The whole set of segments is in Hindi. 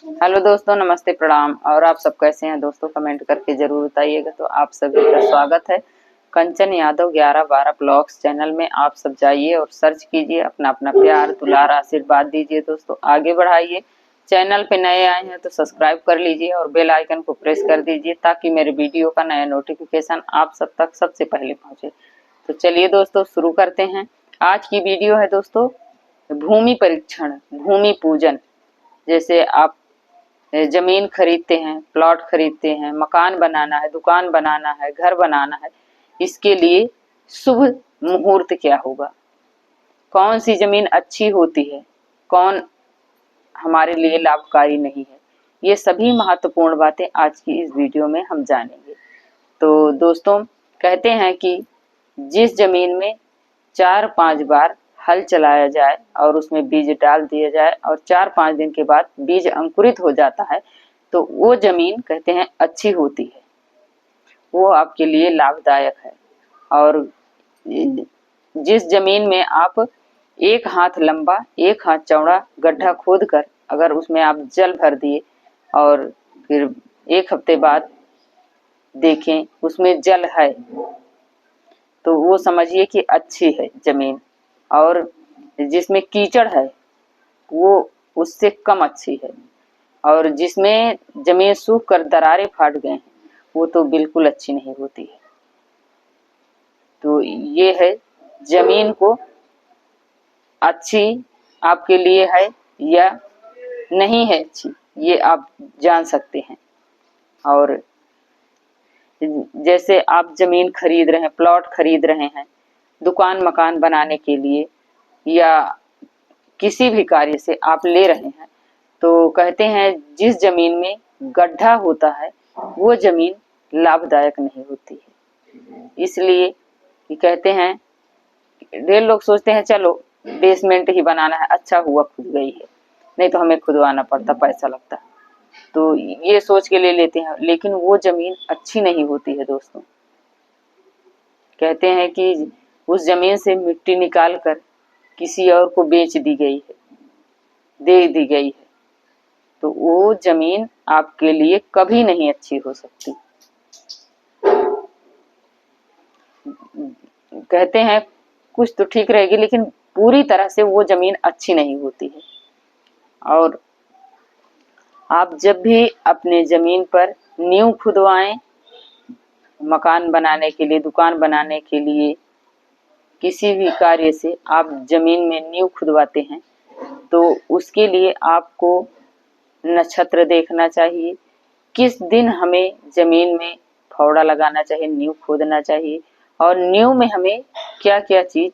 हेलो दोस्तों, नमस्ते, प्रणाम। और आप सब कैसे हैं दोस्तों? कमेंट करके जरूर बताइएगा। तो आप सभी का स्वागत है कंचन यादव 11-12 ब्लॉग्स चैनल में। आप सब जाइए और सर्च कीजिए, अपना अपना प्यार दुलार आशीर्वाद दीजिए दोस्तों, आगे बढ़ाइए। चैनल पे नए आए हैं तो सब्सक्राइब कर लीजिए और बेल आइकन को प्रेस कर दीजिए ताकि मेरे वीडियो का नया नोटिफिकेशन आप सब तक सबसे पहले पहुंचे। तो चलिए दोस्तों, शुरू करते हैं। आज की वीडियो है दोस्तों भूमि परीक्षण, भूमि पूजन। जैसे आप जमीन खरीदते हैं, प्लॉट खरीदते हैं, मकान बनाना है, दुकान बनाना है, घर बनाना है, इसके लिए शुभ मुहूर्त क्या होगा, कौन सी जमीन अच्छी होती है, कौन हमारे लिए लाभकारी नहीं है, ये सभी महत्वपूर्ण बातें आज की इस वीडियो में हम जानेंगे। तो दोस्तों, कहते हैं कि जिस जमीन में 4-5 बार हल चलाया जाए और उसमें बीज डाल दिया जाए और 4-5 दिन के बाद बीज अंकुरित हो जाता है तो वो जमीन कहते हैं अच्छी होती है, वो आपके लिए लाभदायक है। और जिस जमीन में आप एक हाथ लंबा एक हाथ चौड़ा गड्ढा खोद कर अगर उसमें आप जल भर दिए और फिर एक हफ्ते बाद देखें उसमें जल है तो वो समझिए कि अच्छी है जमीन। और जिसमें कीचड़ है वो उससे कम अच्छी है। और जिसमें जमीन सूख कर दरारें फाट गए हैं वो तो बिल्कुल अच्छी नहीं होती है। तो ये है, जमीन को अच्छी आपके लिए है या नहीं है अच्छी, ये आप जान सकते हैं। और जैसे आप जमीन खरीद रहे हैं, प्लॉट खरीद रहे हैं दुकान मकान बनाने के लिए या किसी भी कार्य से आप ले रहे हैं, तो कहते हैं जिस जमीन में गड्ढा होता है वो जमीन लाभदायक नहीं होती है। इसलिए कि कहते हैं, ढेर लोग सोचते हैं चलो बेसमेंट ही बनाना है, अच्छा हुआ खुद गई है, नहीं तो हमें खुदवाना पड़ता, पैसा लगता, तो ये सोच के ले लेते हैं, लेकिन वो जमीन अच्छी नहीं होती है दोस्तों। कहते हैं कि उस जमीन से मिट्टी निकाल कर किसी और को बेच दी गई है, दे दी गई है, तो वो जमीन आपके लिए कभी नहीं अच्छी हो सकती। कहते हैं कुछ तो ठीक रहेगी लेकिन पूरी तरह से वो जमीन अच्छी नहीं होती है। और आप जब भी अपने जमीन पर नींव खुदवाएं, मकान बनाने के लिए, दुकान बनाने के लिए, किसी भी कार्य से आप जमीन में नींव खुदवाते हैं तो उसके लिए आपको नक्षत्र देखना चाहिए, किस दिन हमें जमीन में फावड़ा लगाना चाहिए, नींव खोदना चाहिए और नींव में हमें क्या क्या चीज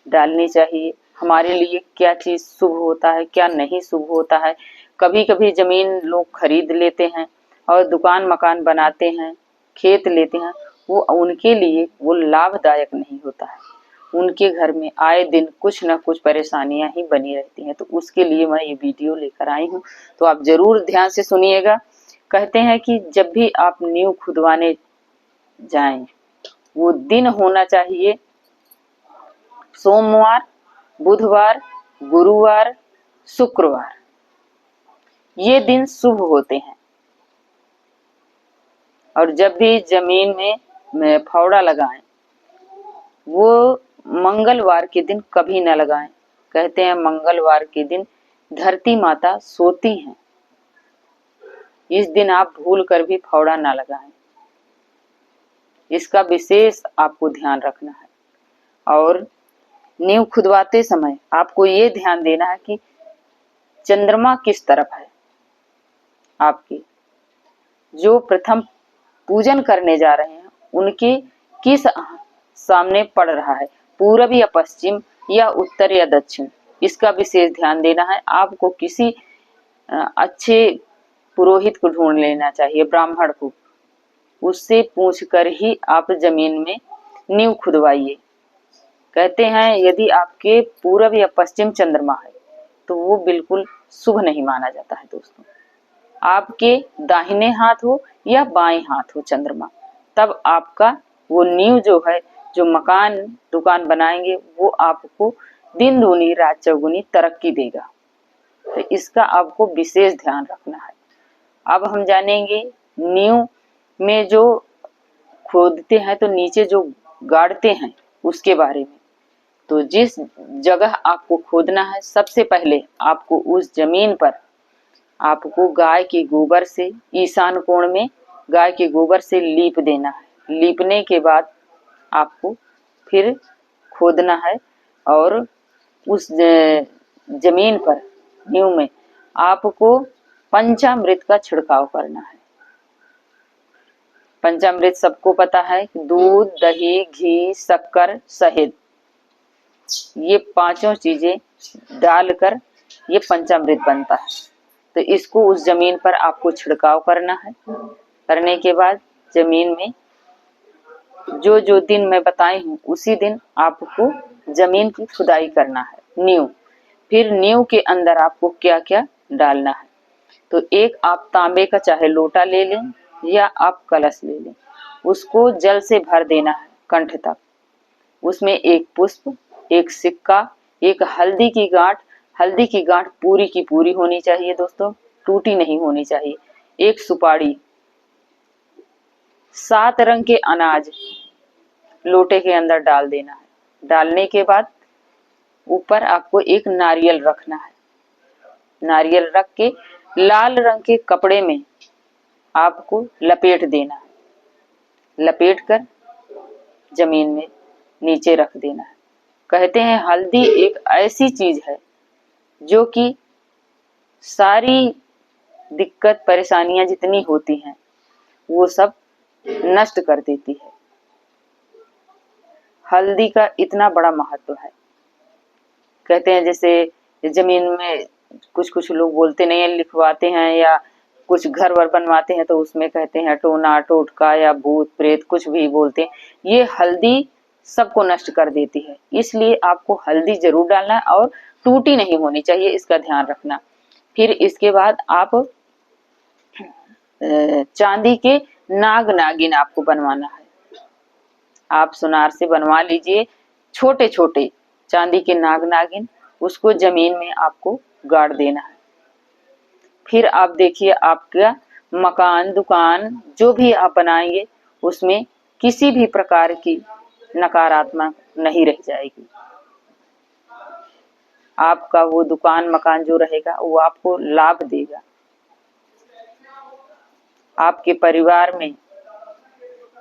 डालनी चाहिए, हमारे लिए क्या चीज शुभ होता है, क्या नहीं शुभ होता है। कभी कभी जमीन लोग खरीद लेते हैं और दुकान मकान बनाते हैं, खेत लेते हैं, वो उनके लिए वो लाभदायक नहीं होता है। उनके घर में आए दिन कुछ न कुछ परेशानियां ही बनी रहती हैं। तो उसके लिए मैं ये वीडियो लेकर आई हूँ, तो आप जरूर ध्यान से सुनिएगा। कहते हैं कि जब भी आप नींव खुदवाने जाएं वो दिन होना चाहिए सोमवार, बुधवार, गुरुवार, शुक्रवार, ये दिन शुभ होते हैं। और जब भी जमीन में फावड़ा लगाएं वो मंगलवार के दिन कभी न लगाएं। कहते हैं मंगलवार के दिन धरती माता सोती हैं, इस दिन आप भूल कर भी फावड़ा ना लगाएं, इसका विशेष आपको ध्यान रखना है। और नींव खुदवाते समय आपको ये ध्यान देना है कि चंद्रमा किस तरफ है, आपके जो प्रथम पूजन करने जा रहे हैं उनके किस सामने पड़ रहा है, पूरब या पश्चिम या उत्तर या दक्षिण, इसका विशेष ध्यान देना है। आपको किसी अच्छे पुरोहित को ढूंढ लेना चाहिए, ब्राह्मण को, उससे पूछ कर ही आप जमीन में नींव खुदवाइए। कहते हैं यदि आपके पूरब या पश्चिम चंद्रमा है तो वो बिल्कुल शुभ नहीं माना जाता है दोस्तों। आपके दाहिने हाथ हो या बाएं हाथ हो चंद्रमा, तब आपका वो नींव जो है, जो मकान दुकान बनाएंगे वो आपको दिन दूनी रात चौगुनी तरक्की देगा। तो इसका आपको विशेष ध्यान रखना है। अब हम जानेंगे नींव में जो खोदते हैं तो नीचे जो गाड़ते हैं उसके बारे में। तो जिस जगह आपको खोदना है, सबसे पहले आपको उस जमीन पर आपको गाय के गोबर से ईशान कोण में गाय के गोबर से लीप देना है। लीपने के बाद आपको फिर खोदना है और उस जमीन पर नींव में आपको पंचामृत का छिड़काव करना है। पंचामृत सबको पता है, दूध, दही, घी, शक्कर, शहद, ये पांचों चीजें डालकर ये पंचामृत बनता है। तो इसको उस जमीन पर आपको छिड़काव करना है। करने के बाद जमीन में जो जो दिन मैं बताई हूँ उसी दिन आपको जमीन की खुदाई करना है। नींव, फिर नींव के अंदर आपको क्या क्या डालना है। तो एक आप तांबे का चाहे लोटा ले लें या आप कलश ले लें, उसको जल से भर देना है कंठ तक। उसमें एक पुष्प, एक सिक्का, एक हल्दी की गांठ, हल्दी की गांठ पूरी की पूरी होनी चाहिए दोस्तों, टूटी नहीं होनी चाहिए, एक सुपारी, 7 रंग के अनाज लोटे के अंदर डाल देना है। डालने के बाद ऊपर आपको एक नारियल रखना है। नारियल रख के लाल रंग के कपड़े में आपको लपेट देना है। लपेट कर जमीन में नीचे रख देना है। कहते हैं हल्दी एक ऐसी चीज है जो कि सारी दिक्कत परेशानियां जितनी होती हैं वो सब नष्ट कर देती है। हल्दी का इतना बड़ा महत्व है। कहते हैं जैसे जमीन में कुछ कुछ लोग बोलते नहीं है, लिखवाते हैं या कुछ घर वर बनवाते हैं तो उसमें कहते हैं टोना टोटका या भूत प्रेत कुछ भी बोलते हैं, ये हल्दी सबको नष्ट कर देती है। इसलिए आपको हल्दी जरूर डालना है और टूटी नहीं होनी चाहिए, इसका ध्यान रखना। फिर इसके बाद आप चांदी के नाग नागिन आपको बनवाना है। आप सुनार से बनवा लीजिए छोटे छोटे चांदी के नाग नागिन, उसको जमीन में आपको गाड़ देना है। फिर आप देखिए आपका मकान दुकान जो भी आप बनाएंगे उसमें किसी भी प्रकार की नकारात्मक नहीं रह जाएगी। आपका वो दुकान मकान जो रहेगा वो आपको लाभ देगा। आपके परिवार में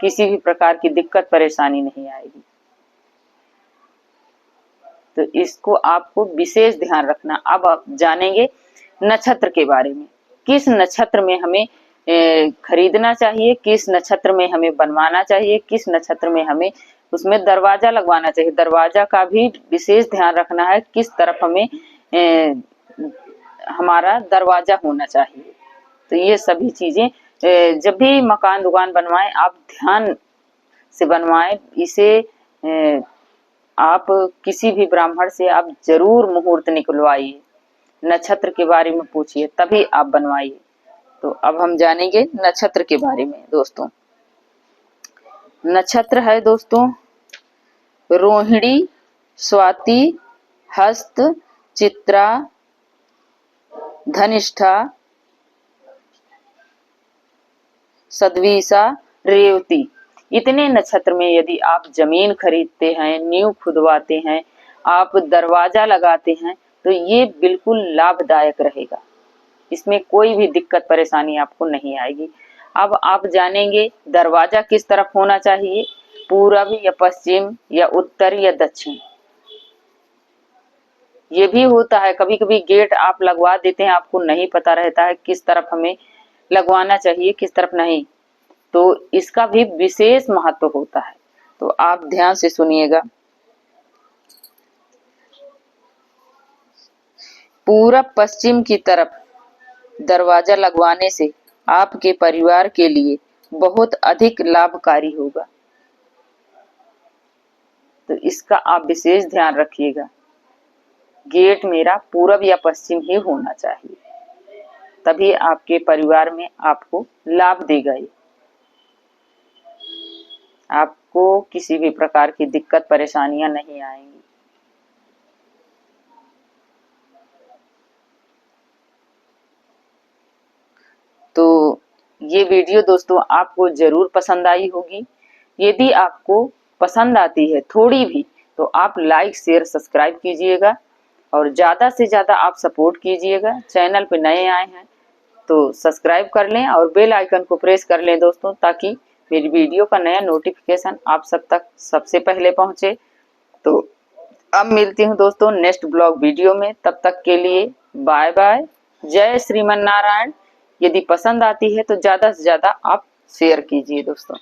किसी भी प्रकार की दिक्कत परेशानी नहीं आएगी। तो इसको आपको विशेष ध्यान रखना। अब आप जानेंगे नक्षत्र के बारे में, किस नक्षत्र में हमें खरीदना चाहिए, किस नक्षत्र में हमें बनवाना चाहिए, किस नक्षत्र में हमें उसमें दरवाजा लगवाना चाहिए। दरवाजा का भी विशेष ध्यान रखना है, किस तरफ हमें हमारा दरवाजा होना चाहिए। तो ये सभी चीजें जब भी मकान दुकान बनवाएं आप ध्यान से बनवाएं। इसे आप किसी भी ब्राह्मण से आप जरूर मुहूर्त निकलवाइए, नक्षत्र के बारे में पूछिए तभी आप बनवाइए। तो अब हम जानेंगे नक्षत्र के बारे में दोस्तों। नक्षत्र है दोस्तों रोहिणी, स्वाति, हस्त, चित्रा, धनिष्ठा, सद्विषा, रेवती। इतने नक्षत्र में यदि आप जमीन खरीदते हैं, नींव खुदवाते हैं, आप दरवाजा लगाते हैं तो ये बिल्कुल लाभदायक रहेगा। इसमें कोई भी दिक्कत परेशानी आपको नहीं आएगी। अब आप जानेंगे दरवाजा किस तरफ होना चाहिए, पूरब या पश्चिम या उत्तर या दक्षिण। ये भी होता है कभी कभी गेट आप लगवा देते हैं, आपको नहीं पता रहता है किस तरफ हमें लगवाना चाहिए किस तरफ नहीं, तो इसका भी विशेष महत्व होता है। तो आप ध्यान से सुनिएगा। पूरब पश्चिम की तरफ दरवाजा लगवाने से आपके परिवार के लिए बहुत अधिक लाभकारी होगा। तो इसका आप विशेष ध्यान रखिएगा। गेट मेरा पूरब या पश्चिम ही होना चाहिए, तभी आपके परिवार में आपको लाभ देगा। ये आपको किसी भी प्रकार की दिक्कत परेशानियां नहीं आएंगी। ये वीडियो दोस्तों आपको जरूर पसंद आई होगी। यदि आपको पसंद आती है थोड़ी भी तो आप लाइक शेयर सब्सक्राइब कीजिएगा और ज़्यादा से ज़्यादा आप सपोर्ट कीजिएगा। चैनल पे नए आए हैं तो सब्सक्राइब कर लें और बेल आइकन को प्रेस कर लें दोस्तों, ताकि मेरी वीडियो का नया नोटिफिकेशन आप सब तक सबसे पहले पहुंचे। तो अब मिलती हूँ दोस्तों नेक्स्ट ब्लॉग वीडियो में, तब तक के लिए बाय बाय। जय श्रीमन नारायण। यदि पसंद आती है तो ज़्यादा से ज़्यादा आप शेयर कीजिए दोस्तों।